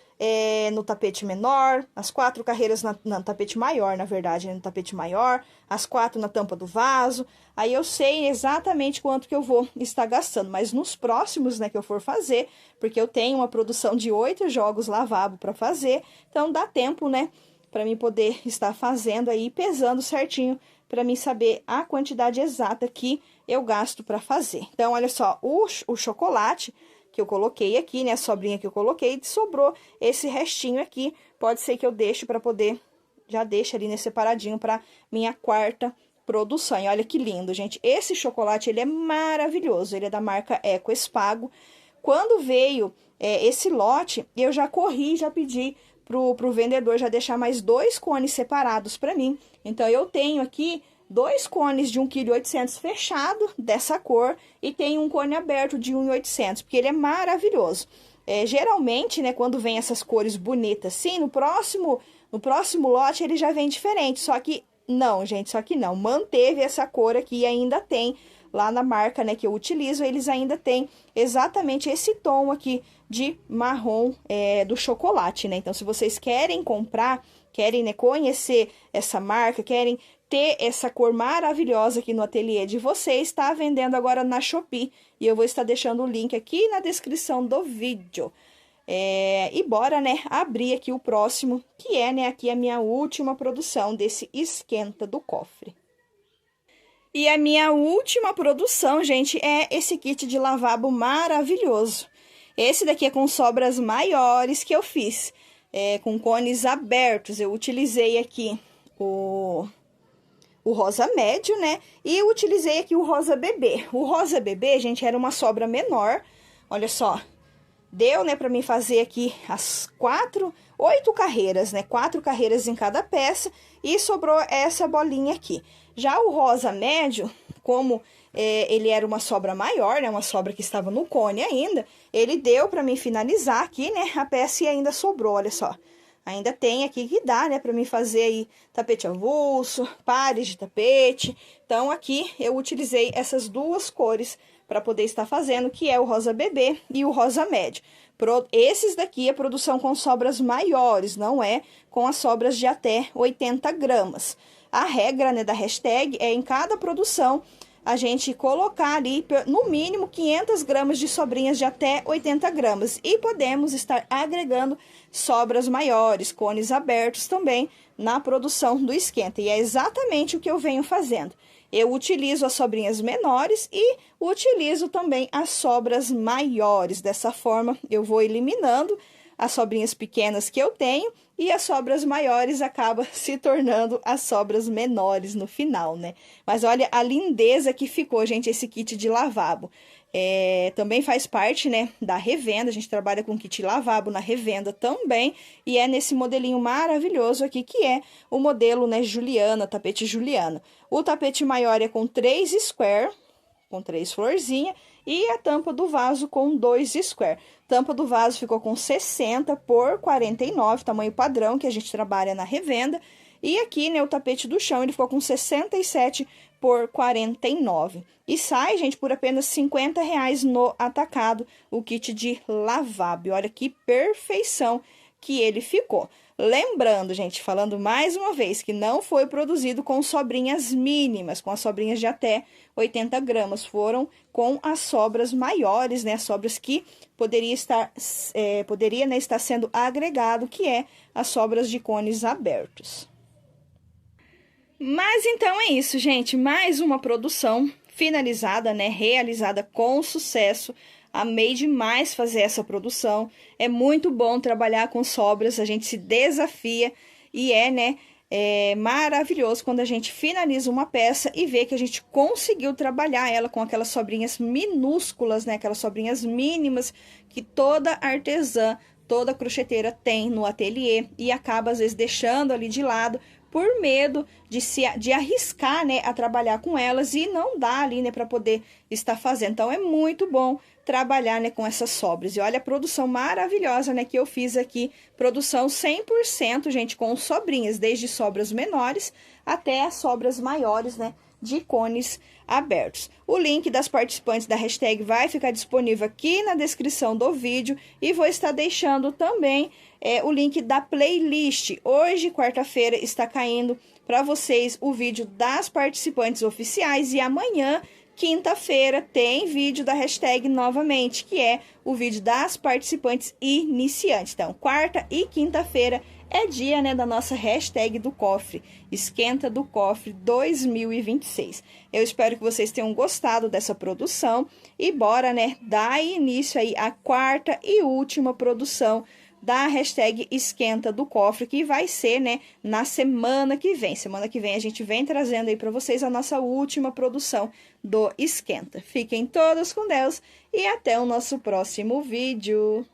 no tapete menor, as 4 carreiras no tapete maior, na verdade, né, no tapete maior, as 4 na tampa do vaso. Aí eu sei exatamente quanto que eu vou estar gastando, mas nos próximos, né, que eu for fazer, porque eu tenho uma produção de 8 jogos lavabo para fazer, então dá tempo, né, para mim poder estar fazendo aí, pesando certinho, para mim saber a quantidade exata que eu gasto para fazer. Então, olha só, o chocolate que eu coloquei aqui, né, a sobrinha que eu coloquei, sobrou esse restinho aqui, pode ser que eu deixe para poder, já deixe ali, né, separadinho para minha 4ª produção. E olha que lindo, gente, esse chocolate, ele é maravilhoso, ele é da marca Eco Espago. Quando veio esse lote, eu já corri, já pedi pro vendedor já deixar mais 2 cones separados para mim. Então, eu tenho aqui 2 cones de 1,8 kg fechado, dessa cor, e tem um cone aberto de 1,8 kg, porque ele é maravilhoso. Geralmente, né, quando vem essas cores bonitas assim, no próximo lote ele já vem diferente, só que não, gente, só que não. Manteve essa cor aqui e ainda tem, lá na marca, né, que eu utilizo, eles ainda têm exatamente esse tom aqui de marrom do chocolate, né? Então, se vocês querem comprar, querem, né, conhecer essa marca, querem ter essa cor maravilhosa aqui no ateliê de vocês, está vendendo agora na Shopee. E eu vou estar deixando o link aqui na descrição do vídeo. E bora, né, abrir aqui o próximo, que é, né, aqui a minha última produção desse esquenta do cofre. E a minha última produção, gente, é esse kit de lavabo maravilhoso. Esse daqui é com sobras maiores que eu fiz, com cones abertos. Eu utilizei aqui o rosa médio, né? E eu utilizei aqui o rosa bebê. O rosa bebê, gente, era uma sobra menor. Olha só, deu, né, pra mim fazer aqui as 8 carreiras, né? 4 carreiras em cada peça e sobrou essa bolinha aqui. Já o rosa médio, como ele era uma sobra maior, né? Uma sobra que estava no cone ainda, ele deu pra mim finalizar aqui, né? A peça e ainda sobrou, olha só. Ainda tem aqui que dá, né, pra mim fazer aí tapete avulso, pares de tapete. Então, aqui eu utilizei essas 2 cores para poder estar fazendo, que é o rosa bebê e o rosa médio. Esses daqui é produção com sobras maiores, não é com as sobras de até 80 gramas. A regra, né, da hashtag é em cada produção a gente colocar ali no mínimo 500 gramas de sobrinhas de até 80 gramas. E podemos estar agregando sobras maiores, cones abertos também na produção do esquenta. E é exatamente o que eu venho fazendo. Eu utilizo as sobrinhas menores e utilizo também as sobras maiores. Dessa forma, eu vou eliminando as sobrinhas pequenas que eu tenho e as sobras maiores acabam se tornando as sobras menores no final, né? Mas olha a lindeza que ficou, gente, esse kit de lavabo. Também faz parte, né, da revenda, a gente trabalha com kit lavabo na revenda também, e é nesse modelinho maravilhoso aqui, que é o modelo, né, Juliana, tapete Juliana. O tapete maior é com 3 square, com 3 florzinhas, e a tampa do vaso com 2 square. Tampa do vaso ficou com 60 por 49, tamanho padrão que a gente trabalha na revenda. E aqui, né, o tapete do chão, ele ficou com 67 por 49. E sai, gente, por apenas R$50 no atacado, o kit de lavabo. E olha que perfeição que ele ficou. Lembrando, gente, falando mais uma vez, que não foi produzido com sobrinhas mínimas, com as sobrinhas de até 80 gramas. Foram com as sobras maiores, né? As sobras que poderia, né, estar sendo agregado, que é as sobras de cones abertos. Mas então é isso, gente. Mais uma produção finalizada, né? Realizada com sucesso. Amei demais fazer essa produção. É muito bom trabalhar com sobras, a gente se desafia e né? É maravilhoso quando a gente finaliza uma peça e vê que a gente conseguiu trabalhar ela com aquelas sobrinhas minúsculas, né? Aquelas sobrinhas mínimas que toda artesã, toda crocheteira tem no ateliê e acaba às vezes deixando ali de lado por medo de arriscar, né, a trabalhar com elas e não dá ali, né, para poder estar fazendo. Então, é muito bom trabalhar, né, com essas sobras. E olha a produção maravilhosa, né, que eu fiz aqui. Produção 100%, gente, com sobrinhas, desde sobras menores até as sobras maiores, né, de cones abertos. O link das participantes da hashtag vai ficar disponível aqui na descrição do vídeo e vou estar deixando também o link da playlist. Hoje, quarta-feira, está caindo para vocês o vídeo das participantes oficiais e amanhã, quinta-feira, tem vídeo da hashtag novamente, que é o vídeo das participantes iniciantes. Então, quarta e quinta-feira é dia, né, da nossa hashtag do cofre, Esquenta do Cofre 2026. Eu espero que vocês tenham gostado dessa produção e bora, né, dar início aí à quarta e última produção da hashtag Esquenta do Cofre, que vai ser, né, na semana que vem. Semana que vem a gente vem trazendo aí para vocês a nossa última produção do Esquenta. Fiquem todos com Deus e até o nosso próximo vídeo.